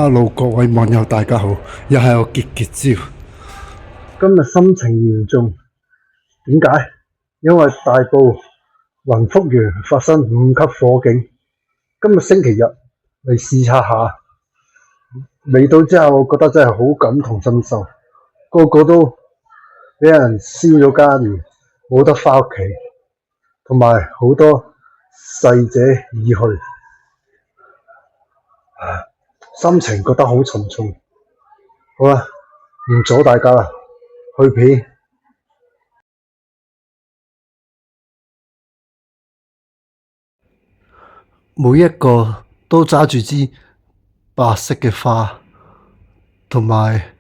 Hello，各位網友，大家好，又係我傑傑招。今日心情嚴重，點解？因為大埔雲福園發生5級火警。今日星期日嚟視察下，嚟到之後覺得真係好感同身受，個個都俾人燒咗家園，冇得返屋企，同埋好多逝者已去，心情覺得好沉重。好啦，唔阻大家啦，去片。每一個都揸住支白色嘅花，同埋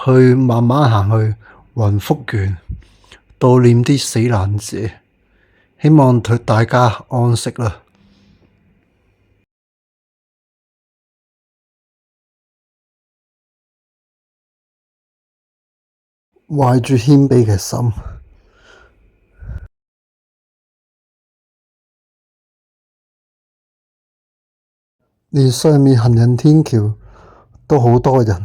去慢慢行去雲福園悼念啲死難者，希望大家安息啦。懷住謙卑嘅心，連上面行人天橋都好多人。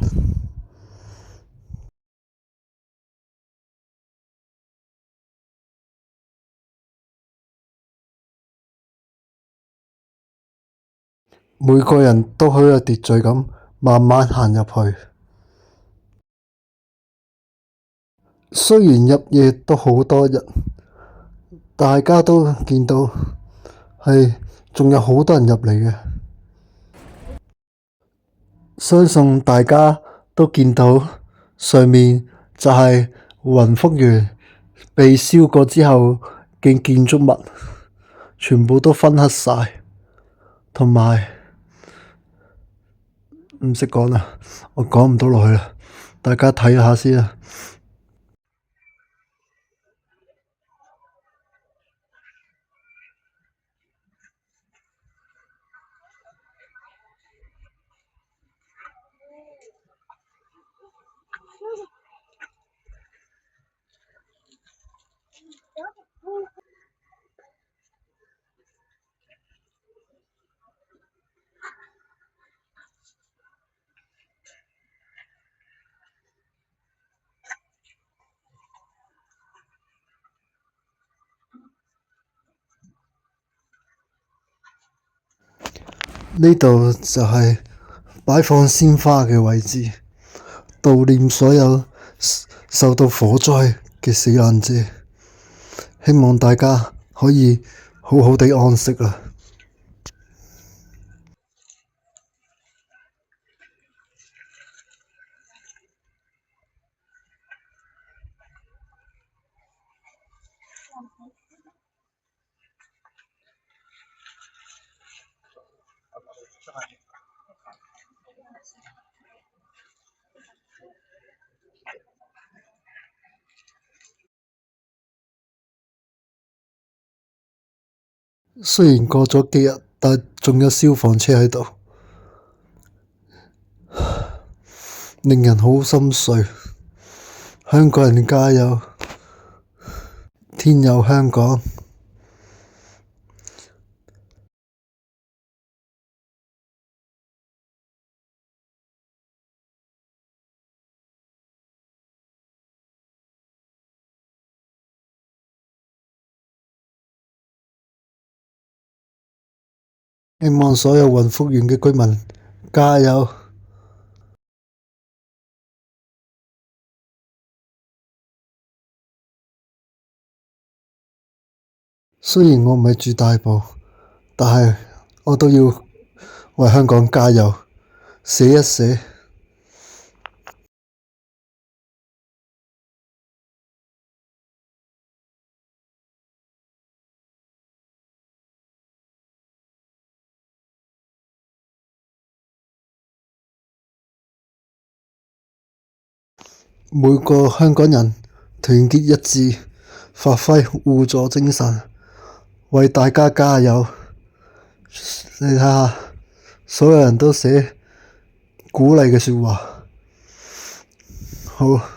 每個人都好有秩序咁慢慢行入去。雖然入夜都好多人，大家都見到係仲有好多人入嚟嘅。相信大家都見到上面就係雲福園被燒過之後嘅建築物，全部都燻黑晒，同埋唔識講啦，我講唔到落去啦，大家睇下先啦。呢度就係擺放鮮花嘅位置，悼念所有受到火災嘅死難者，希望大家可以好好地安息啦。雖然過咗幾日，但仲有消防車喺度，令人好心碎。香港人加油，天佑香港。希望所有雲福園嘅居民加油。雖然我唔係住大埔，但係我都要為香港加油，寫一寫。每個香港人團結一致，發揮互助精神，為大家加油。你睇下，所有人都寫鼓勵嘅說話。好。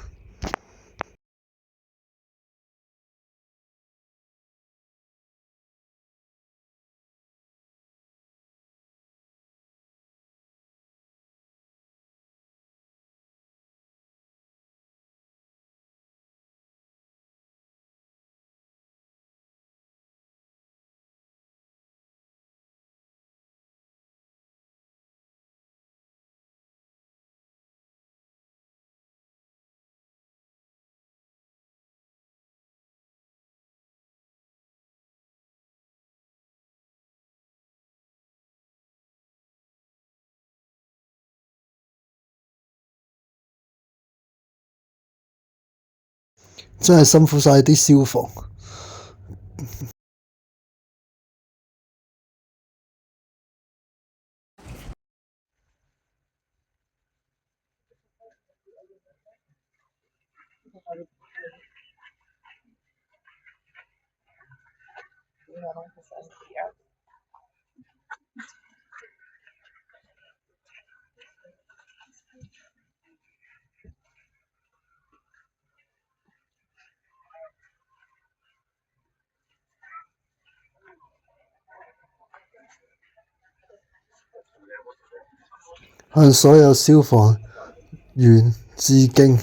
真係辛苦晒啲消防。向所有消防員致敬。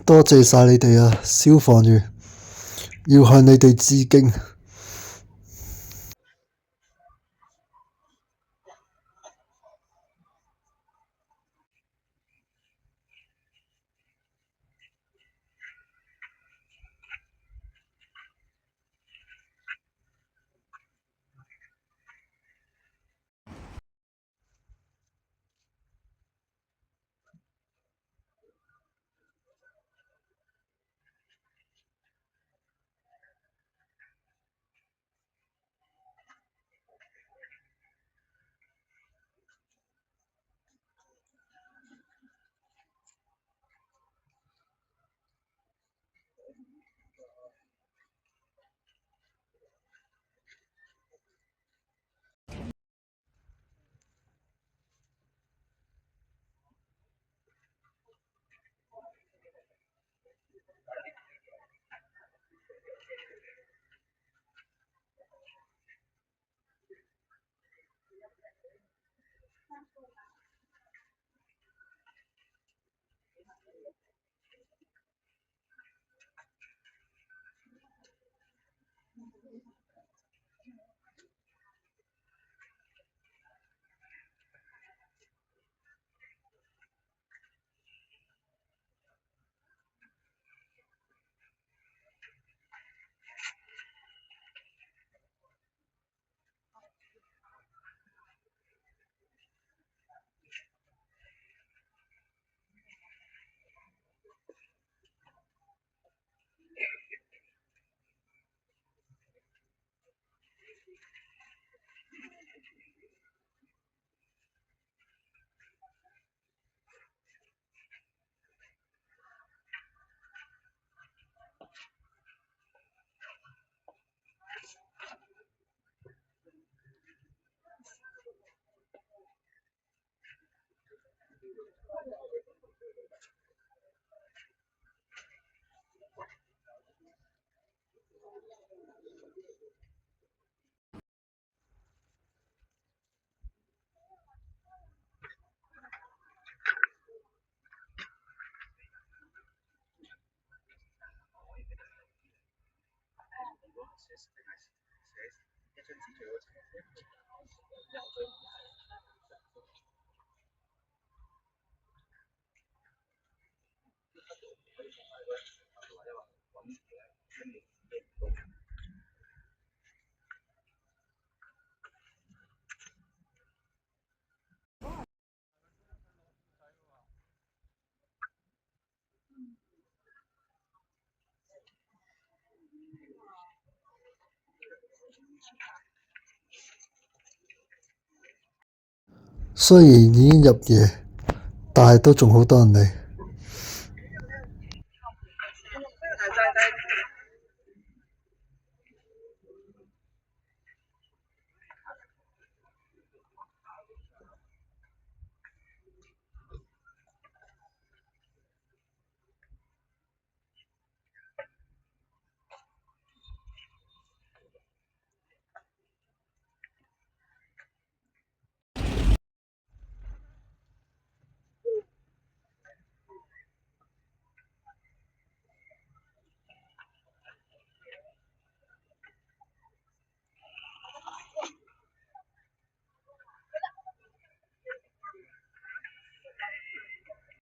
多謝晒你哋啊，消防員，要向你哋致敬。雖然已經入夜，但係都仲好多人嚟。